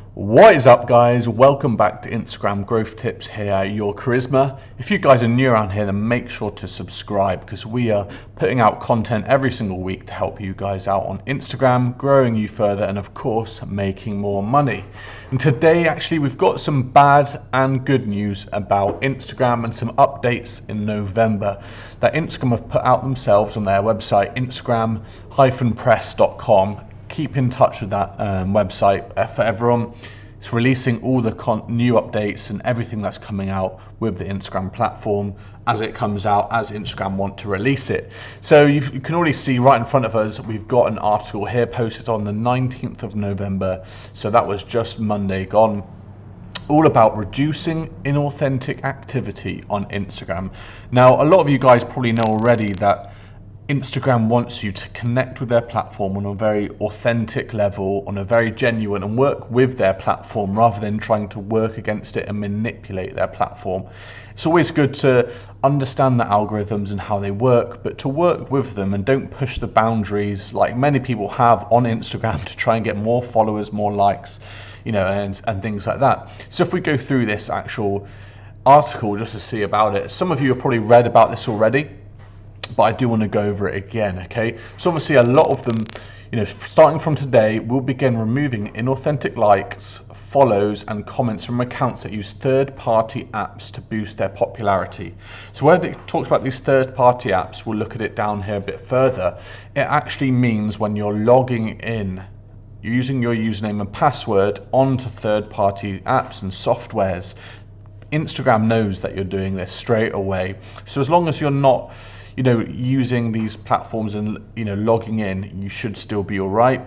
What is up, guys? Welcome back to Instagram Growth Tips here, your charisma. If you guys are new around here, then make sure to subscribe because we are putting out content every single week to help you guys out on Instagram, growing you further, and of course, making more money. And today, actually, we've got some bad and good news about Instagram and some updates in November that Instagram have put out themselves on their website, instagram-press.com. Keep in touch with that website for everyone. It's releasing all the new updates and everything that's coming out with the Instagram platform as it comes out, as Instagram want to release it. So you can already see right in front of us, we've got an article here posted on the 19th of November. So that was just Monday gone. All about reducing inauthentic activity on Instagram. Now, a lot of you guys probably know already that Instagram wants you to connect with their platform on a very authentic level, on a very genuine, and work with their platform rather than trying to work against it and manipulate their platform. It's always good to understand the algorithms and how they work, but to work with them and don't push the boundaries like many people have on Instagram to try and get more followers, more likes, and things like that. So if we go through this actual article just to see about it, some of you have probably read about this already, but I do want to go over it again, okay? So obviously a lot of them, starting from today, will begin removing inauthentic likes, follows, and comments from accounts that use third-party apps to boost their popularity. So where it talks about these third-party apps, we'll look at it down here a bit further. It actually means when you're logging in, you're using your username and password onto third-party apps and softwares. Instagram knows that you're doing this straight away. So as long as you're not using these platforms and logging in, you should still be all right.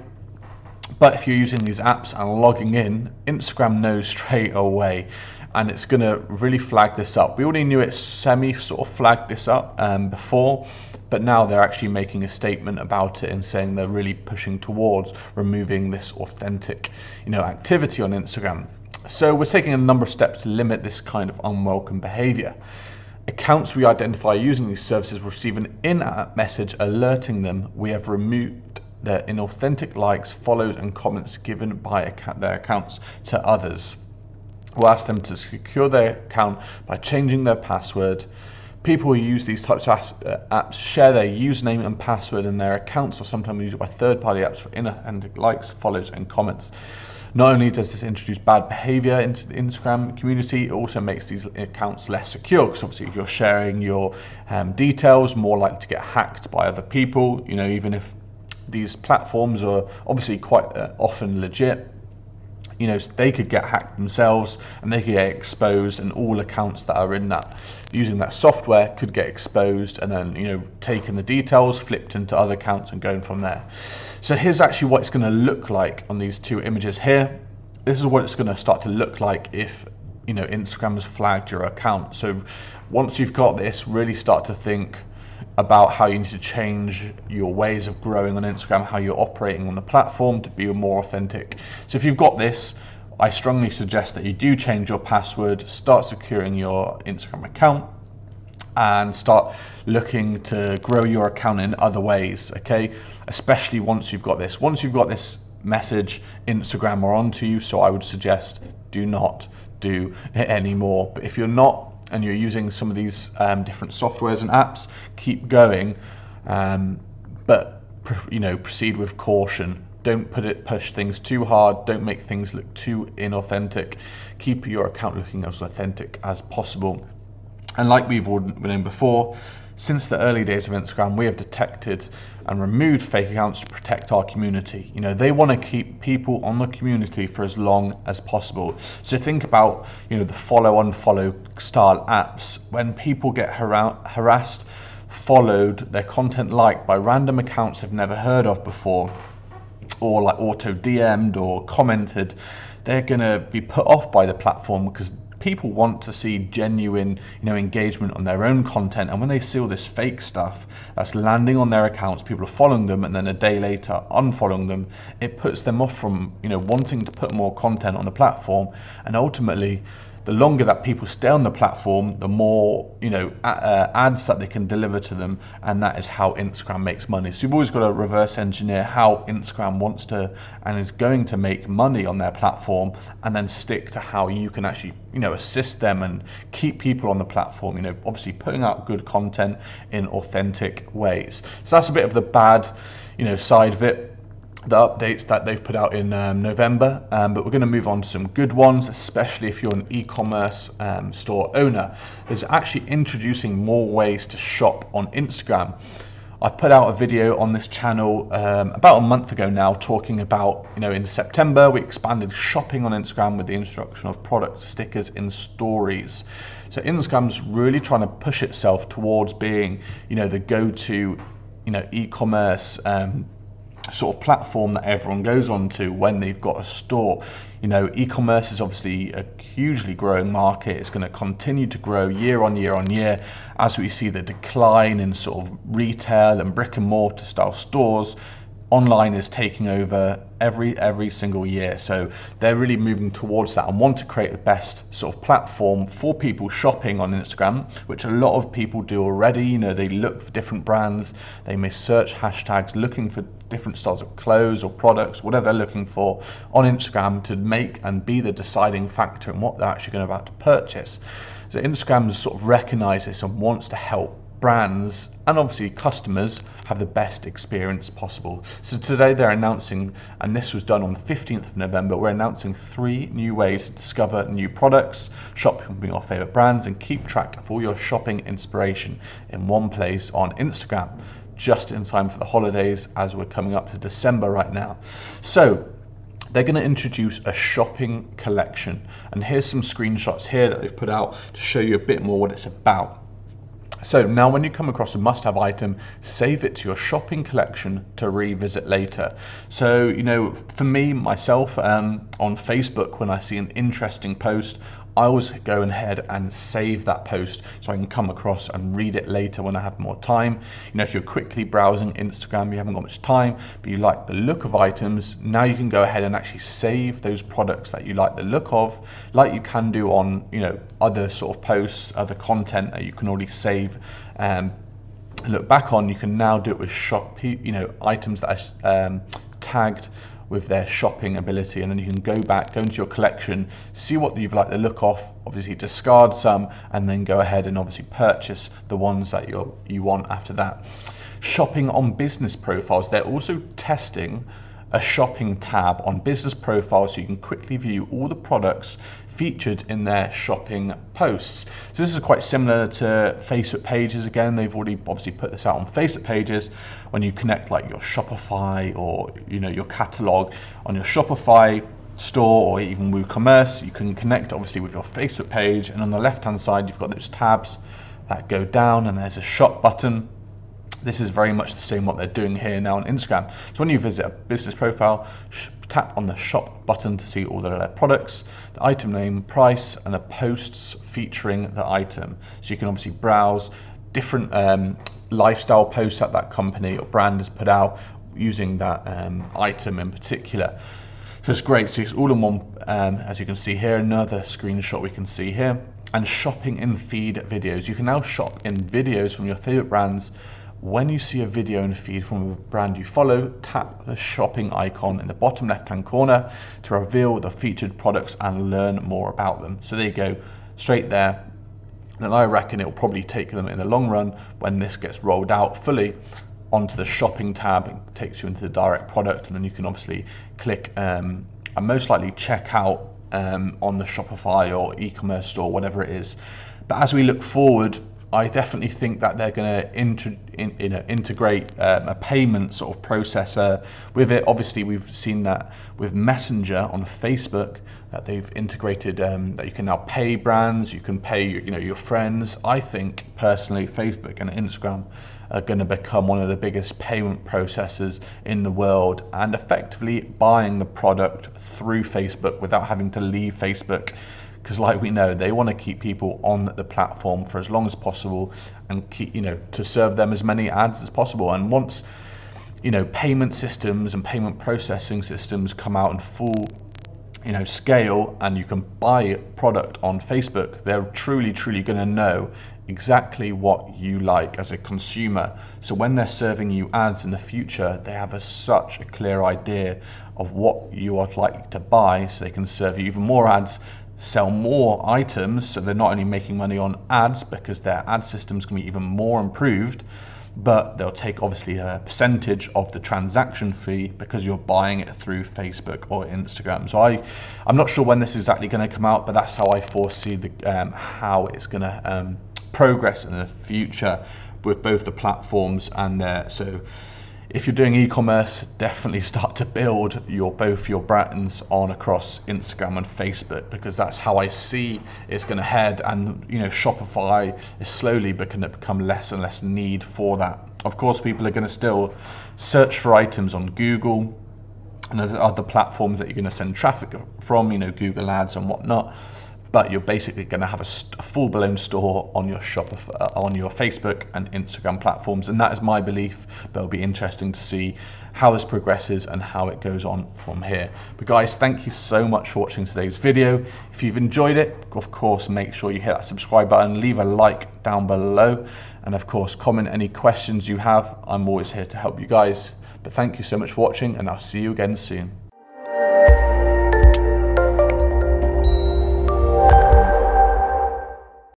But if you're using these apps and logging in, Instagram knows straight away, and it's going to really flag this up. We already knew it sort of flagged this up before, but now they're actually making a statement about it and saying they're really pushing towards removing this authentic activity on Instagram. So we're taking a number of steps to limit this kind of unwelcome behavior. Accounts we identify using these services receive an in-app message alerting them we have removed their inauthentic likes, follows, and comments given by their accounts to others. We'll ask them to secure their account by changing their password. People who use these types of apps share their username and password, and their accounts are sometimes used by third-party apps for inauthentic likes, follows, and comments. Not only does this introduce bad behavior into the Instagram community, it also makes these accounts less secure, because obviously if you're sharing your details, more likely to get hacked by other people. Even if these platforms are obviously quite often legit, they could get hacked themselves and they could get exposed, and all accounts that are in that using that software could get exposed and then taking the details, flipped into other accounts and going from there. So here's actually what it's going to look like on these two images here. This is what it's going to start to look like if Instagram has flagged your account. So once you've got this, really start to think about how you need to change your ways of growing on Instagram, how you're operating on the platform to be more authentic. So if you've got this, I strongly suggest that you do change your password, start securing your Instagram account, and start looking to grow your account in other ways, okay? Especially once you've got this. Once you've got this message, Instagram are onto you, so I would suggest do not do it anymore. But if you're not, and you're using some of these different softwares and apps, keep going, but proceed with caution. Don't push things too hard. Don't make things look too inauthentic. Keep your account looking as authentic as possible. And like we've been in before, since the early days of Instagram, we have detected and removed fake accounts to protect our community. They want to keep people on the community for as long as possible. So think about, the follow, unfollow style apps. When people get harassed, followed, their content liked by random accounts they've never heard of before, or like auto DM'd or commented, they're going to be put off by the platform because people want to see genuine engagement on their own content, and when they see all this fake stuff that's landing on their accounts, people are following them and then a day later unfollowing them, it puts them off from wanting to put more content on the platform, and ultimately the longer that people stay on the platform, the more ads that they can deliver to them, and that is how Instagram makes money. So you've always got to reverse engineer how Instagram wants to and is going to make money on their platform, and then stick to how you can actually assist them and keep people on the platform, obviously putting out good content in authentic ways. So that's a bit of the bad side of it, the updates that they've put out in November, but we're going to move on to some good ones, especially if you're an e-commerce store owner. There's actually introducing more ways to shop on Instagram. I put out a video on this channel about a month ago now, talking about, in September we expanded shopping on Instagram with the introduction of product stickers in stories. So Instagram's really trying to push itself towards being, the go-to, e-commerce sort of platform that everyone goes on to when they've got a store. E-commerce is obviously a hugely growing market. It's going to continue to grow year on year on year as we see the decline in sort of retail and brick and mortar style stores. Online is taking over every single year, so they're really moving towards that and want to create the best sort of platform for people shopping on Instagram, which a lot of people do already. They look for different brands, they may search hashtags looking for different styles of clothes or products, whatever they're looking for on Instagram, to make and be the deciding factor in what they're actually going about to purchase. So Instagram's sort of recognized this and wants to help brands and obviously customers have the best experience possible. So today they're announcing, and this was done on the 15th of November, we're announcing 3 new ways to discover new products, shop from your favorite brands, and keep track of all your shopping inspiration in one place on Instagram, just in time for the holidays as we're coming up to December right now. So they're going to introduce a shopping collection, and here's some screenshots here that they've put out to show you a bit more what it's about. So now when you come across a must-have item, save it to your shopping collection to revisit later. So, for me, myself, on Facebook, when I see an interesting post, I always go ahead and save that post so I can come across and read it later when I have more time. If you're quickly browsing Instagram, you haven't got much time, but you like the look of items, now you can go ahead and actually save those products that you like the look of, like you can do on, other sort of posts, other content that you can already save and look back on. You can now do it with items that are tagged with their shopping ability, and then you can go into your collection, see what you've liked the look of, obviously discard some, and then go ahead and obviously purchase the ones that you want after that. Shopping on business profiles, they're also testing a shopping tab on business profiles so you can quickly view all the products featured in their shopping posts. So this is quite similar to Facebook pages. Again, they've already obviously put this out on Facebook pages. When you connect like your Shopify or your catalog on your Shopify store or even WooCommerce, you can connect obviously with your Facebook page, and on the left hand side you've got those tabs that go down and there's a shop button. This is very much the same what they're doing here now on Instagram. So when you visit a business profile, tap on the shop button to see all their products, the item name, price, and the posts featuring the item. So you can obviously browse different lifestyle posts that company or brand has put out using that item in particular. So it's great. So it's all in one, as you can see here. Another screenshot we can see here. And shopping in feed videos. You can now shop in videos from your favorite brands. When you see a video in feed from a brand you follow, tap the shopping icon in the bottom left-hand corner to reveal the featured products and learn more about them. So there you go, straight there. Then I reckon it will probably take them in the long run, when this gets rolled out fully, onto the shopping tab and takes you into the direct product, and then you can obviously click and most likely check out on the Shopify or e-commerce store, whatever it is. But as we look forward, I definitely think that they're going to integrate a payment sort of processor with it. Obviously, we've seen that with Messenger on Facebook, that they've integrated that you can now pay brands, you can pay your friends. I think personally, Facebook and Instagram are going to become one of the biggest payment processors in the world, and effectively buying the product through Facebook without having to leave Facebook. Because like we know, they want to keep people on the platform for as long as possible and keep, to serve them as many ads as possible. And once, payment systems and payment processing systems come out in full, scale and you can buy product on Facebook, they're truly going to know exactly what you like as a consumer. So when they're serving you ads in the future, they have such a clear idea of what you are likely to buy, so they can serve you even more ads, sell more items. So they're not only making money on ads because their ad system's going to be even more improved, but they'll take obviously a percentage of the transaction fee because you're buying it through Facebook or Instagram. So I'm not sure when this is exactly going to come out, but that's how I foresee how it's going to progress in the future with both the platforms and so if you're doing e-commerce, definitely start to build both your brands on across Instagram and Facebook, because that's how I see it's going to head. And Shopify is slowly going to become less and less need for that. Of course, people are going to still search for items on Google, and there's other platforms that you're going to send traffic from, Google Ads and whatnot. But you're basically going to have a full-blown store on your on your Facebook and Instagram platforms, and that is my belief. But it'll be interesting to see how this progresses and how it goes on from here. But guys, thank you so much for watching today's video. If you've enjoyed it, of course, make sure you hit that subscribe button, leave a like down below, and of course, comment any questions you have. I'm always here to help you guys. But thank you so much for watching, and I'll see you again soon.